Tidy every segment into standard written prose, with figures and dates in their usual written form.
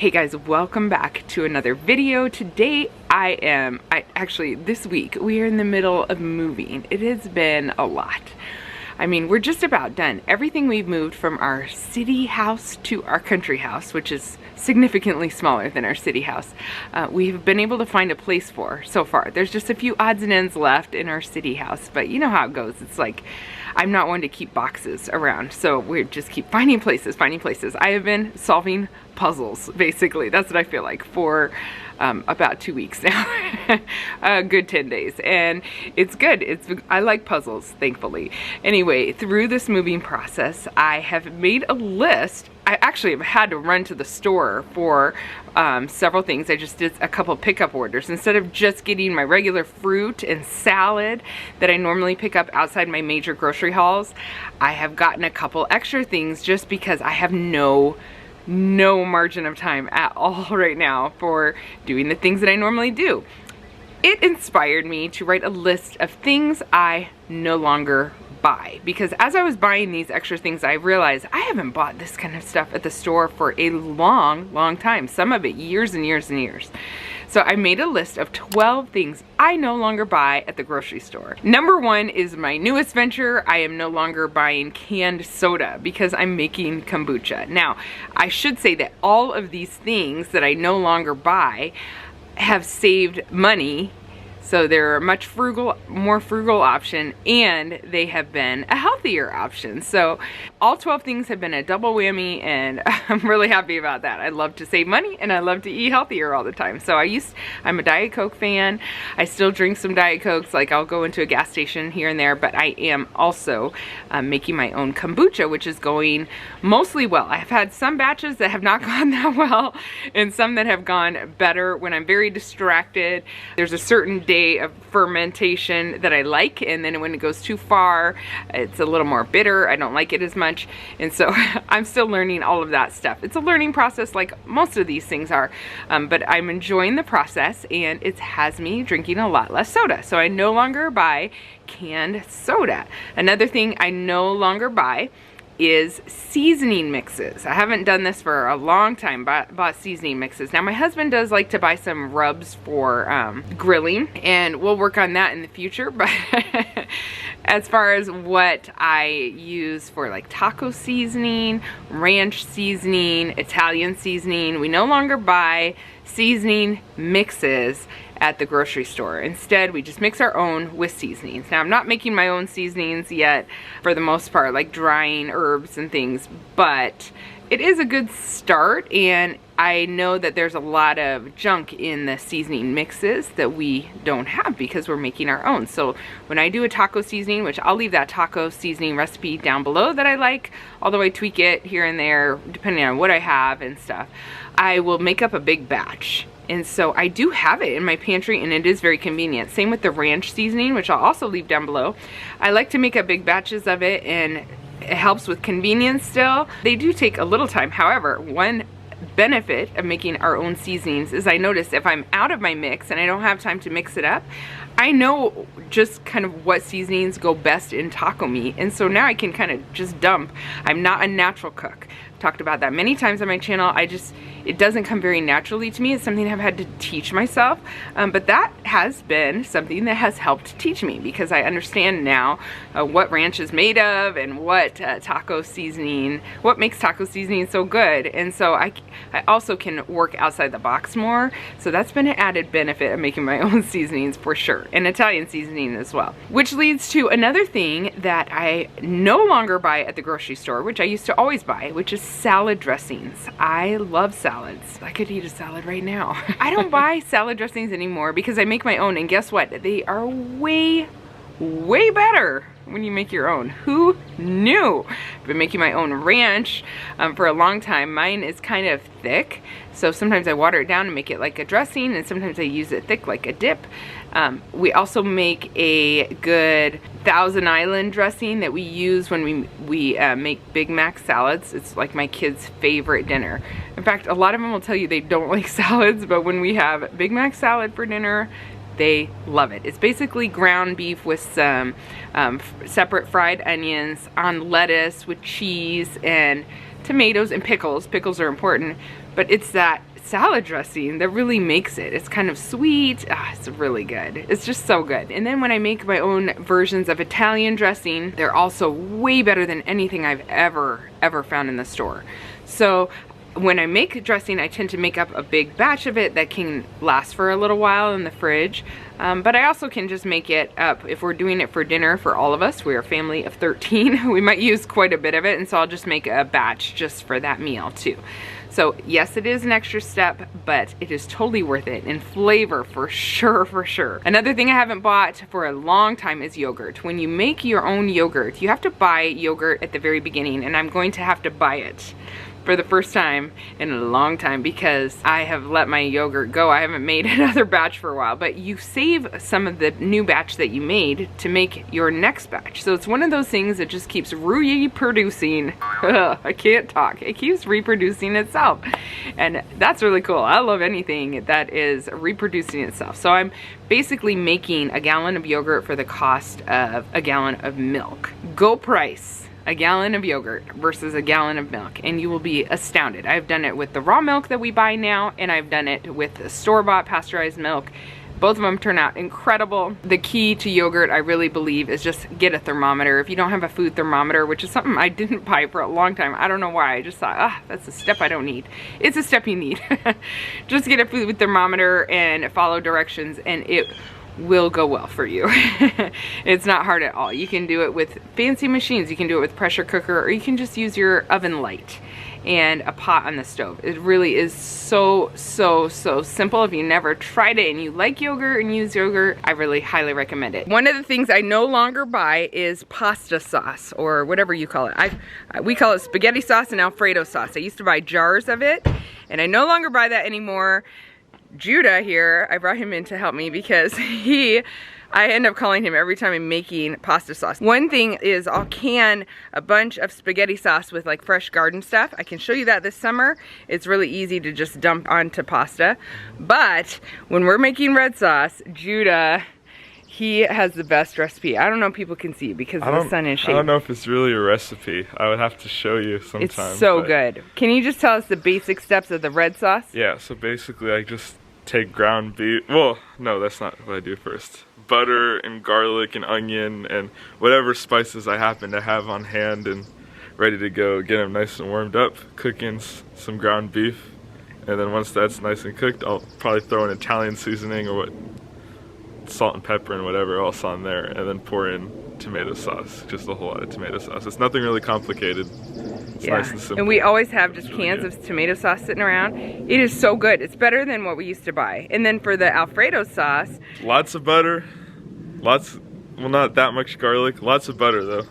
Hey guys, welcome back to another video. Today this week we are in the middle of moving. It has been a lot. I mean, we're just about done. Everything we've moved from our city house to our country house, which is significantly smaller than our city house, we've been able to find a place for so far. There's just a few odds and ends left in our city house, but you know how it goes. It's like, I'm not one to keep boxes around, so we just keep finding places. I have been solving puzzles, basically. That's what I feel like for about 2 weeks now. A good 10 days, and it's good. I like puzzles, thankfully. Anyway, through this moving process, I have made a list. I actually have had to run to the store for several things. I just did a couple pickup orders. Instead of just getting my regular fruit and salad that I normally pick up outside my major grocery hauls, I have gotten a couple extra things just because I have no margin of time at all right now for doing the things that I normally do. It inspired me to write a list of things I no longer buy, because as I was buying these extra things, I realized I haven't bought this kind of stuff at the store for a long time, some of it years and years and years. So I made a list of 12 things I no longer buy at the grocery store. Number 1 is my newest venture. I am no longer buying canned soda because I'm making kombucha. Now, I should say that all of these things that I no longer buy have saved money. So they're a much more frugal option, and they have been a healthier option. So all 12 things have been a double whammy, and I'm really happy about that. I love to save money, and I love to eat healthier all the time. So I'm a Diet Coke fan. I still drink some Diet Cokes. Like, I'll go into a gas station here and there, but I am also making my own kombucha, which is going mostly well. I've had some batches that have not gone that well, and some that have gone better when I'm very distracted. There's a certain day of fermentation that I like, and then when it goes too far, it's a little more bitter. I don't like it as much, and so I'm still learning all of that stuff. It's a learning process like most of these things are, but I'm enjoying the process, and it has me drinking a lot less soda. So I no longer buy canned soda. Another thing I no longer buy is seasoning mixes. I haven't done this for a long time, bought seasoning mixes. Now, my husband does like to buy some rubs for grilling, and we'll work on that in the future, but as far as what I use for like taco seasoning, ranch seasoning, Italian seasoning, we no longer buy seasoning mixes at the grocery store. Instead, we just mix our own with seasonings. Now, I'm not making my own seasonings yet, for the most part, like drying herbs and things, but it is a good start, and I know that there's a lot of junk in the seasoning mixes that we don't have because we're making our own. So when I do a taco seasoning, which I'll leave that taco seasoning recipe down below that I like, although I tweak it here and there depending on what I have and stuff, I will make up a big batch. And so I do have it in my pantry, and it is very convenient. Same with the ranch seasoning, which I'll also leave down below. I like to make up big batches of it, and it helps with convenience still. They do take a little time. However, one benefit of making our own seasonings is I notice if I'm out of my mix and I don't have time to mix it up, I know just kind of what seasonings go best in taco meat, and so now I can kind of just dump. I'm not a natural cook. I've talked about that many times on my channel. It doesn't come very naturally to me. It's something I've had to teach myself, but that has been something that has helped teach me, because I understand now what ranch is made of and what what makes taco seasoning so good, and so I also can work outside the box more. So that's been an added benefit of making my own seasonings for sure, and Italian seasoning as well. Which leads to another thing that I no longer buy at the grocery store, which I used to always buy, which is salad dressings. I love salads. I could eat a salad right now. I don't buy salad dressings anymore because I make my own, and guess what? They are way better when you make your own. Who knew? I've been making my own ranch for a long time. Mine is kind of thick, so sometimes I water it down and make it like a dressing, and sometimes I use it thick like a dip. We also make a good Thousand Island dressing that we use when we make Big Mac salads. It's like my kids' favorite dinner. In fact, a lot of them will tell you they don't like salads, but when we have Big Mac salad for dinner, they love it. It's basically ground beef with some separate fried onions on lettuce with cheese and tomatoes and pickles. Pickles are important, but it's that salad dressing that really makes it. It's kind of sweet. It's really good. It's just so good. And then when I make my own versions of Italian dressing, they're also way better than anything I've ever found in the store. So when I make dressing, I tend to make up a big batch of it that can last for a little while in the fridge. But I also can just make it up if we're doing it for dinner for all of us. We're a family of 13. We might use quite a bit of it, and so I'll just make a batch just for that meal too. So yes, it is an extra step, but it is totally worth it in flavor for sure, for sure. Another thing I haven't bought for a long time is yogurt. When you make your own yogurt, you have to buy yogurt at the very beginning, and I'm going to have to buy it for the first time in a long time because I have let my yogurt go. I haven't made another batch for a while, but you save some of the new batch that you made to make your next batch. So it's one of those things that just keeps reproducing. I can't talk. It keeps reproducing itself. And that's really cool. I love anything that is reproducing itself. So I'm basically making a gallon of yogurt for the cost of a gallon of milk. Go price a gallon of yogurt versus a gallon of milk, and you will be astounded. I've done it with the raw milk that we buy now, and I've done it with the store-bought pasteurized milk. Both of them turn out incredible. The key to yogurt, I really believe, is just get a thermometer. If you don't have a food thermometer, which is something I didn't buy for a long time, I don't know why. I just thought, that's a step I don't need. It's a step you need. Just get a food thermometer and follow directions, and it will go well for you. It's not hard at all. You can do it with fancy machines. You can do it with pressure cooker, or you can just use your oven light and a pot on the stove. It really is so simple. If you never tried it and you like yogurt and use yogurt, I really highly recommend it. One of the things I no longer buy is pasta sauce, or whatever you call it. We call it spaghetti sauce and Alfredo sauce. I used to buy jars of it, and I no longer buy that anymore. Judah here, I brought him in to help me because I end up calling him every time I'm making pasta sauce. One thing is I'll can a bunch of spaghetti sauce with like fresh garden stuff. I can show you that this summer. It's really easy to just dump onto pasta. But when we're making red sauce, Judah, he has the best recipe. I don't know if people can see it because the sun is shading. I don't know if it's really a recipe. I would have to show you sometime. It's so good. Can you just tell us the basic steps of the red sauce? Yeah, so basically I just take ground beef. Well, no, that's not what I do first. Butter and garlic and onion and whatever spices I happen to have on hand and ready to go. Get them nice and warmed up. Cook in some ground beef. And then once that's nice and cooked, I'll probably throw an Italian seasoning or salt and pepper and whatever else on there, and then pour in tomato sauce, just a whole lot of tomato sauce. It's nothing really complicated. It's nice and simple. And we always have just cans of tomato sauce sitting around. It is so good. It's better than what we used to buy. And then for the Alfredo sauce, lots of butter, well, not that much garlic, lots of butter though.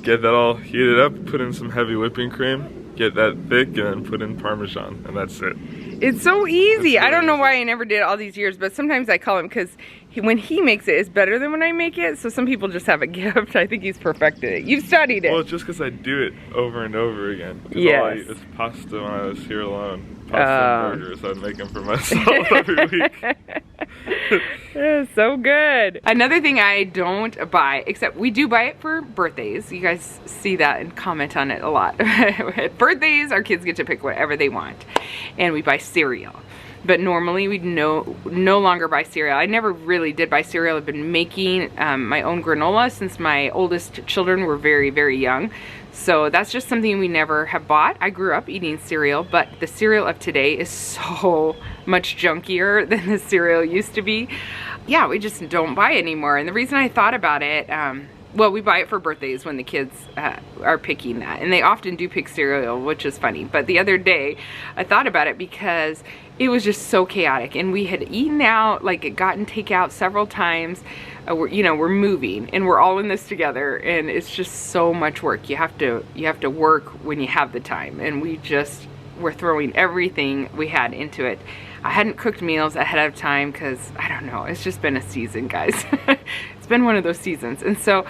Get that all heated up, put in some heavy whipping cream, get that thick, and then put in Parmesan, and that's it. It's so easy. I don't know why I never did all these years, but sometimes I call him because when he makes it, it's better than when I make it. So some people just have a gift. I think he's perfected it. You've studied it. Well, it's just because I do it over and over again. Yes. All I eat is pasta when I was here alone. Pasta and burgers. I'd make them for myself every week. So good. Another thing I don't buy, except we do buy it for birthdays. You guys see that and comment on it a lot. At birthdays, our kids get to pick whatever they want. And we buy cereal. But normally we no longer buy cereal. I never really did buy cereal. I've been making my own granola since my oldest children were very, very young. So that's just something we never have bought. I grew up eating cereal, but the cereal of today is so much junkier than the cereal used to be. Yeah, we just don't buy it anymore. And the reason I thought about it, well, we buy it for birthdays when the kids are picking that. And they often do pick cereal, which is funny. But the other day, I thought about it because it was just so chaotic. And we had eaten out, like gotten takeout several times. We're moving and we're all in this together. And it's just so much work. You have to work when you have the time. And we're throwing everything we had into it. I hadn't cooked meals ahead of time because, I don't know, it's just been a season, guys. It's been one of those seasons. And so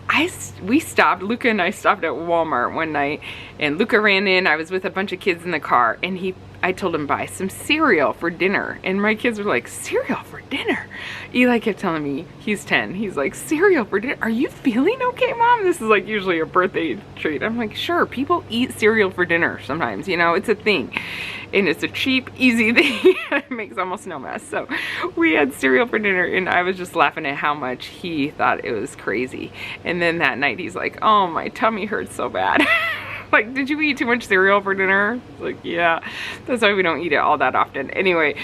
Luca and I stopped at Walmart one night, and Luca ran in. I was with a bunch of kids in the car, and I told him buy some cereal for dinner, and my kids were like, cereal for dinner? Eli kept telling me, he's 10, he's like, cereal for dinner? Are you feeling okay, Mom? This is like usually a birthday treat. I'm like, sure, people eat cereal for dinner sometimes, you know, it's a thing. And it's a cheap, easy thing. It makes almost no mess. So we had cereal for dinner, and I was just laughing at how much he thought it was crazy. And then that night he's like, oh, my tummy hurts so bad. Like, did you eat too much cereal for dinner? It's like, yeah, that's why we don't eat it all that often. Anyway,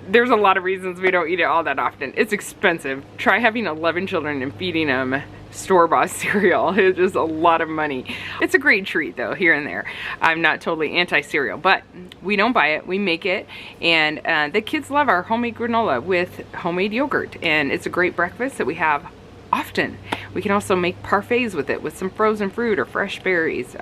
there's a lot of reasons we don't eat it all that often. It's expensive. Try having 11 children and feeding them store-bought cereal. It's just a lot of money. It's a great treat though, here and there. I'm not totally anti-cereal, but we don't buy it, we make it, and the kids love our homemade granola with homemade yogurt, and it's a great breakfast that we have often. We can also make parfaits with it with some frozen fruit or fresh berries.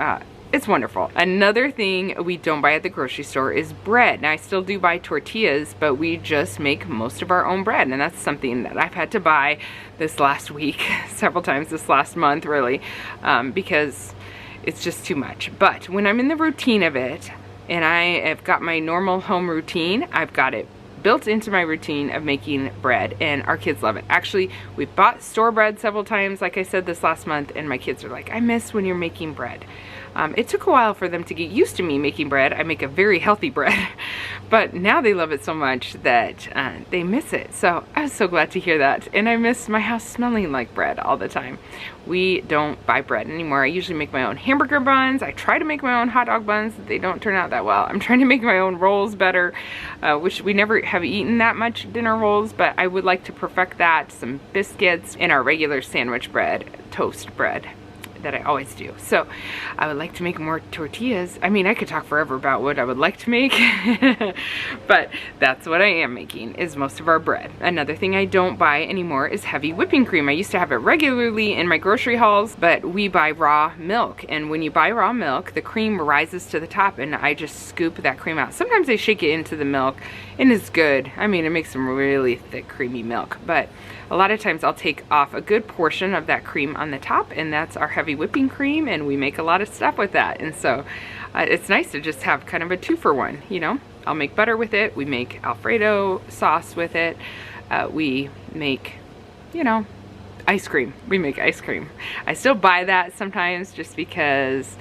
It's wonderful. Another thing we don't buy at the grocery store is bread. Now, I still do buy tortillas, but we just make most of our own bread, and that's something that I've had to buy this last week, several times this last month, really, because it's just too much. But when I'm in the routine of it, and I have got my normal home routine, I've got it built into my routine of making bread, and our kids love it. Actually, we bought store bread several times, like I said, this last month, and my kids are like, I miss when you're making bread. It took a while for them to get used to me making bread. I make a very healthy bread, but now they love it so much that they miss it. So I was so glad to hear that, and I miss my house smelling like bread all the time. We don't buy bread anymore. I usually make my own hamburger buns. I try to make my own hot dog buns. They don't turn out that well. I'm trying to make my own rolls better, which we never have eaten that much dinner rolls, but I would like to perfect that. Some biscuits and our regular sandwich bread, toast bread that I always do. So I would like to make more tortillas. I mean, I could talk forever about what I would like to make, but that's what I am making, is most of our bread. Another thing I don't buy anymore is heavy whipping cream. I used to have it regularly in my grocery hauls, but we buy raw milk, and when you buy raw milk, the cream rises to the top, and I just scoop that cream out. Sometimes I shake it into the milk, and it's good. I mean, it makes some really thick, creamy milk, but a lot of times I'll take off a good portion of that cream on the top, and that's our heavy whipping cream, and we make a lot of stuff with that. And so it's nice to just have kind of a 2-for-1, you know. I'll make butter with it, we make Alfredo sauce with it, we make, you know, ice cream. We make ice cream. I still buy that sometimes just because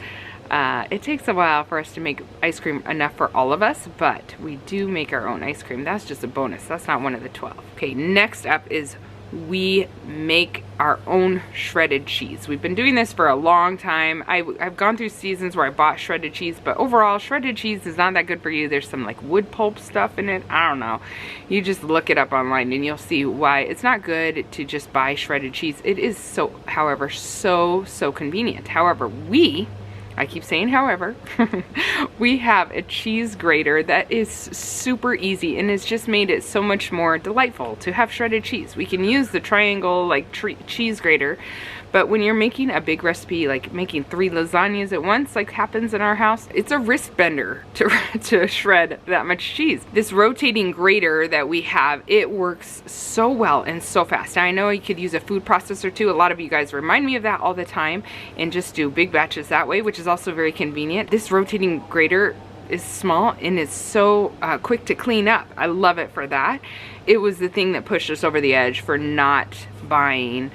it takes a while for us to make ice cream enough for all of us, but we do make our own ice cream. That's just a bonus. That's not one of the 12. Okay, next up is we make our own shredded cheese. We've been doing this for a long time. I've gone through seasons where I bought shredded cheese, but overall shredded cheese is not that good for you. There's some like wood pulp stuff in it. I don't know. You just look it up online and you'll see why it's not good to just buy shredded cheese. It is so, however, so convenient. However, I keep saying however, we have a cheese grater that is super easy, and it's just made it so much more delightful to have shredded cheese. We can use the triangle like cheese grater, but when you're making a big recipe, like making 3 lasagnas at once, like happens in our house, it's a wrist bender to shred that much cheese. This rotating grater that we have, it works so well and so fast. Now, I know you could use a food processor too. A lot of you guys remind me of that all the time, and just do big batches that way, which is also very convenient. This rotating grater is small and it's so quick to clean up. I love it for that. It was the thing that pushed us over the edge for not buying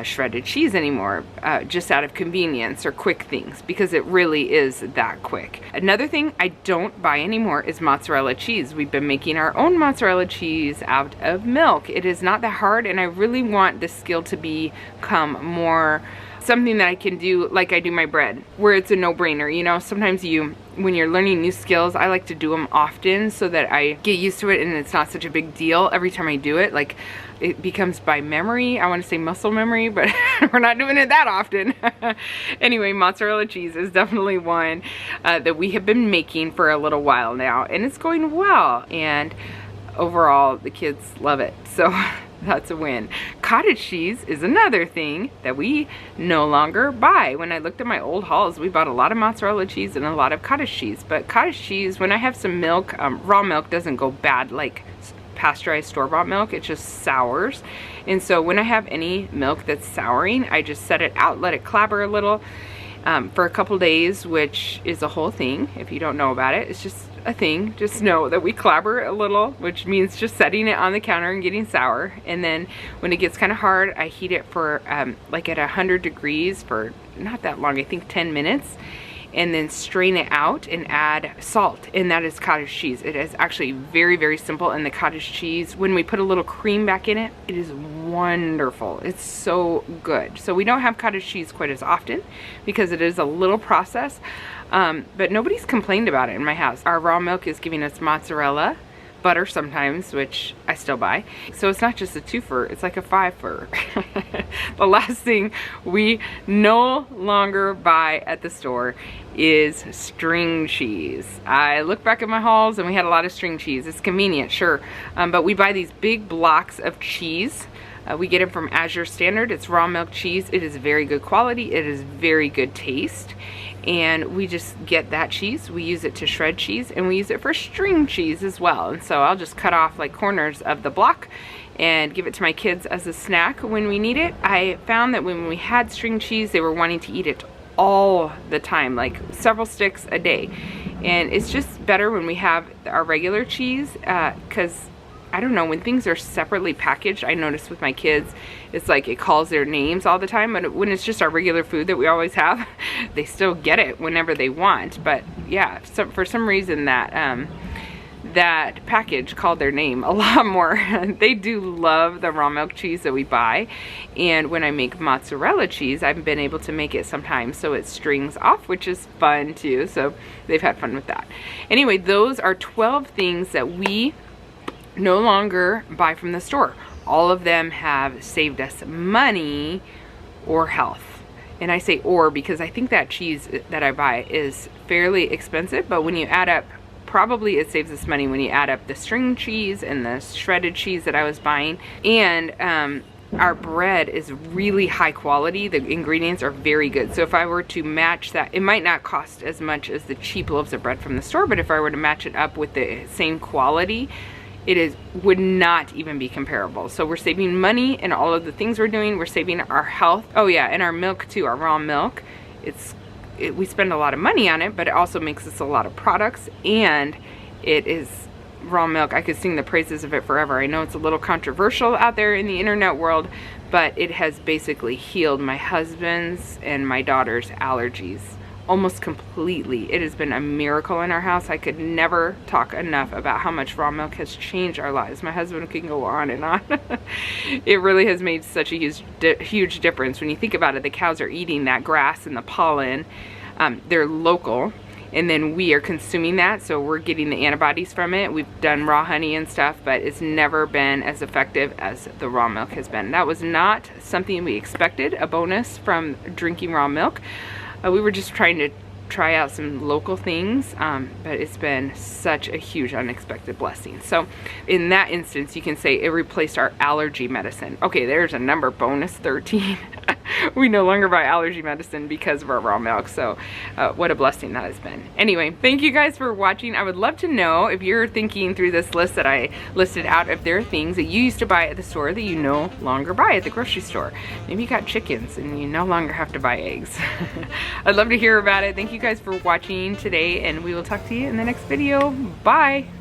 shredded cheese anymore, just out of convenience or quick things, because it really is that quick. Another thing I don't buy anymore is mozzarella cheese. We've been making our own mozzarella cheese out of milk. It is not that hard, and I really want this skill to become more something that I can do like I do my bread, where it's a no-brainer. You know, sometimes when you're learning new skills, I like to do them often so that I get used to it and it's not such a big deal every time I do it. Like, it becomes by memory. I want to say muscle memory, but we're not doing it that often. Anyway, mozzarella cheese is definitely one that we have been making for a little while now, and it's going well, and overall the kids love it, so that's a win. Cottage cheese is another thing that we no longer buy. When I looked at my old hauls, we bought a lot of mozzarella cheese and a lot of cottage cheese, but cottage cheese, when I have some milk, raw milk doesn't go bad like pasteurized store-bought milk. It just sours, and so when I have any milk that's souring, I just set it out, let it clabber a little, for a couple days, which is a whole thing. If you don't know about it, it's just a thing. Just know that we clabber a little, which means just setting it on the counter and getting sour. And then when it gets kind of hard, I heat it for like at 100 degrees for not that long, I think 10 minutes. And then strain it out and add salt, and that is cottage cheese. It is actually very, very simple, and the cottage cheese, when we put a little cream back in it, it is wonderful. It's so good. So we don't have cottage cheese quite as often because it is a little process, but nobody's complained about it in my house. Our raw milk is giving us mozzarella, butter sometimes, which I still buy. So it's not just a 2-fer, it's like a 5-fer. The last thing we no longer buy at the store is string cheese. I look back at my hauls and we had a lot of string cheese. It's convenient, sure, but we buy these big blocks of cheese. We get it from Azure Standard. It's raw milk cheese. It is very good quality. It is very good taste. And we just get that cheese, we use it to shred cheese, and we use it for string cheese as well. And so I'll just cut off like corners of the block and give it to my kids as a snack when we need it. I found that when we had string cheese, they were wanting to eat it all the time, like several sticks a day. And it's just better when we have our regular cheese, because I don't know, when things are separately packaged, I notice with my kids, it's like it calls their names all the time, but when it's just our regular food that we always have, they still get it whenever they want. But yeah, for some reason that that package called their name a lot more. They do love the raw milk cheese that we buy, and when I make mozzarella cheese, I've been able to make it sometimes so it strings off, which is fun too. So they've had fun with that. Anyway, those are 12 things that we no longer buy from the store. All of them have saved us money or health. And I say or because I think that cheese that I buy is fairly expensive, but when you add up, probably it saves us money when you add up the string cheese and the shredded cheese that I was buying. And our bread is really high quality. The ingredients are very good. So if I were to match that, it might not cost as much as the cheap loaves of bread from the store, but if I were to match it up with the same quality, would not even be comparable. So we're saving money in all of the things we're doing. We're saving our health. Oh yeah, and our milk too, our raw milk. We spend a lot of money on it, but it also makes us a lot of products, and it is raw milk. I could sing the praises of it forever. I know it's a little controversial out there in the internet world, but it has basically healed my husband's and my daughter's allergies almost completely. It has been a miracle in our house. I could never talk enough about how much raw milk has changed our lives. My husband can go on and on. It really has made such a huge difference. When you think about it, the cows are eating that grass and the pollen. They're local, and then we are consuming that, so we're getting the antibodies from it. We've done raw honey and stuff, but it's never been as effective as the raw milk has been. That was not something we expected, a bonus from drinking raw milk. We were just trying to try out some local things, but it's been such a huge unexpected blessing. So in that instance, you can say it replaced our allergy medicine. Okay, there's a number, bonus 13. We no longer buy allergy medicine because of our raw milk. So what a blessing that has been. Anyway, thank you guys for watching. I would love to know if you're thinking through this list that I listed out, if there are things that you used to buy at the store that you no longer buy at the grocery store. Maybe you got chickens and you no longer have to buy eggs. I'd love to hear about it. Thank you guys for watching today, and we will talk to you in the next video. Bye.